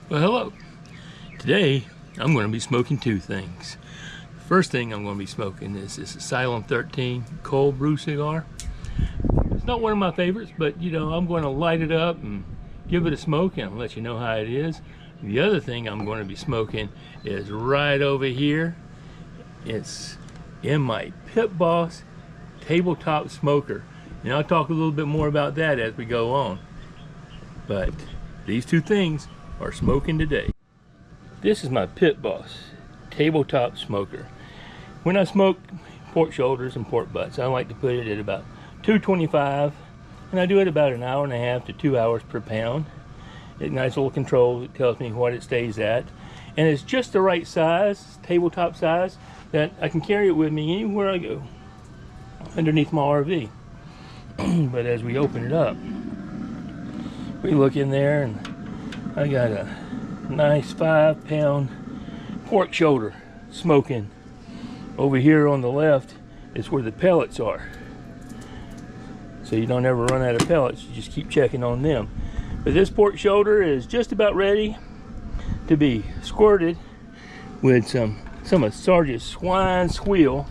Well, hello. Today, I'm going to be smoking two things. First thing I'm going to be smoking is this Asylum 13 cold brew cigar. It's not one of my favorites, but you know, I'm going to light it up and give it a smoke and I'll let you know how it is. The other thing I'm going to be smoking is right over here. It's in my Pit Boss tabletop smoker. And I'll talk a little bit more about that as we go on. But these two things are smoking today. This is my Pit Boss tabletop smoker. When I smoke pork shoulders and pork butts, I like to put it at about 225, and I do it about an hour and a half to 2 hours per pound. It's nice little control. It tells me what it stays at, and it's just the right size, tabletop size, that I can carry it with me anywhere I go underneath my RV. But as we open it up, we look in there and I got a nice 5-pound pork shoulder smoking. Over here on the left is where the pellets are. So you don't ever run out of pellets, you just keep checking on them. But this pork shoulder is just about ready to be squirted with some of Sergeant Swine's Squeal,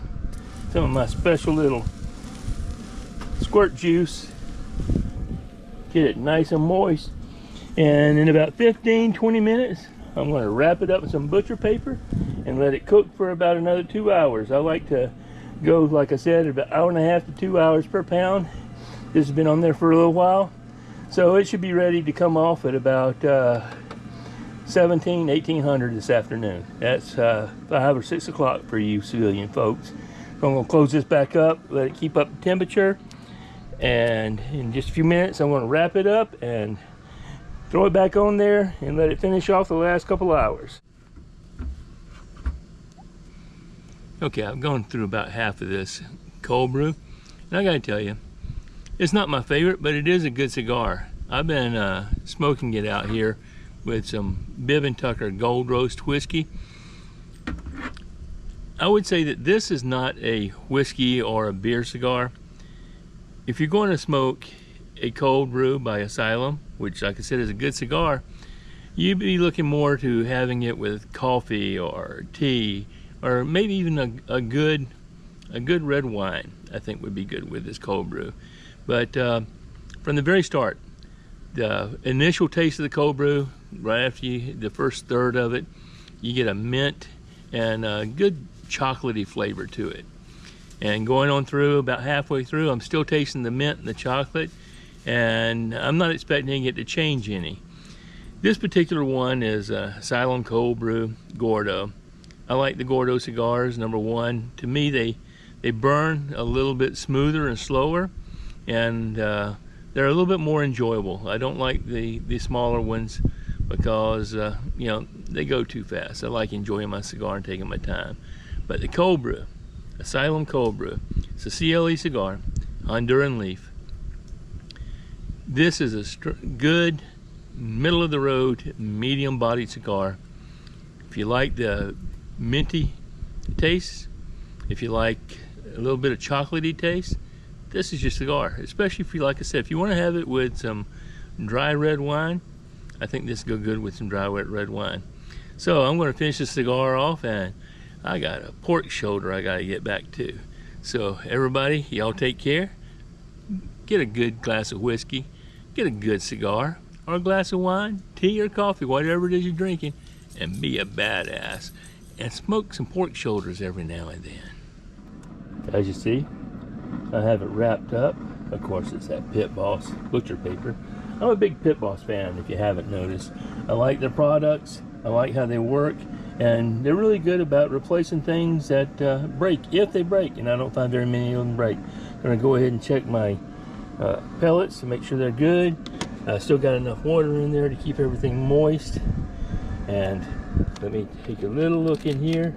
some of my special little squirt juice. Get it nice and moist, and in about 15-20 minutes I'm going to wrap it up in some butcher paper and let it cook for about another 2 hours. I like to go, like I said, about an hour and a half to 2 hours per pound. This has been on there for a little while, so it should be ready to come off at about 1800 this afternoon. That's 5 or 6 o'clock for you civilian folks. So I'm going to close this back up, let it keep up the temperature, and in just a few minutes I'm going to wrap it up and throw it back on there and let it finish off the last couple hours. Okay, I've gone through about half of this cold brew, and I gotta tell you, it's not my favorite, but it is a good cigar. I've been smoking it out here with some Bibb & Tucker Gold Roast whiskey. I would say that this is not a whiskey or a beer cigar. If you're going to smoke a cold brew by Asylum, which like I said is a good cigar, you'd be looking more to having it with coffee or tea, or maybe even a good red wine. I think would be good with this cold brew. But from the very start, the initial taste of the cold brew, right after the first third of it, you get a mint and a good chocolatey flavor to it. And going on through, about halfway through, I'm still tasting the mint and the chocolate, and I'm not expecting it to change any. This particular one is Asylum Cold Brew Gordo. I like the Gordo cigars. Number one, to me they burn a little bit smoother and slower, and they're a little bit more enjoyable. I don't like the smaller ones because you know, they go too fast. I like enjoying my cigar and taking my time. But the cold brew, Asylum Cold Brew, it's a CLE cigar, Honduran leaf. This is a good middle of the road medium bodied cigar. If you like the minty taste, if you like a little bit of chocolatey taste, this is your cigar. Especially if you, like I said, if you want to have it with some dry red wine, I think this will go good with some dry wet red wine. So I'm going to finish this cigar off, and I got a pork shoulder I got to get back to. So everybody, y'all take care. Get a good glass of whiskey, get a good cigar, or a glass of wine, tea or coffee, whatever it is you're drinking, and be a badass. And smoke some pork shoulders every now and then. As you see, I have it wrapped up. Of course, it's that Pit Boss butcher paper. I'm a big Pit Boss fan, if you haven't noticed. I like their products, I like how they work, and they're really good about replacing things that break, if they break, and I don't find very many of them break. I'm going to go ahead and check my pellets to make sure they're good. I still got enough water in there to keep everything moist. And let me take a little look in here.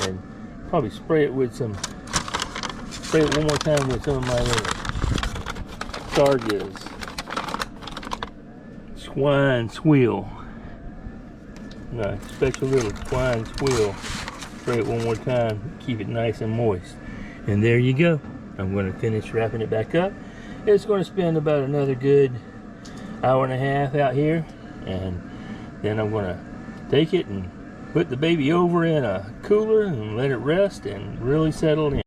And probably spray it one more time with some of my little Sarga's Swine Squeal. Nice special little Swine Squeal. Spray it one more time, keep it nice and moist. And there you go. I'm going to finish wrapping it back up It's going to spend about another good hour and a half out here, and then I'm going to take it and put the baby over in a cooler and let it rest and really settle in.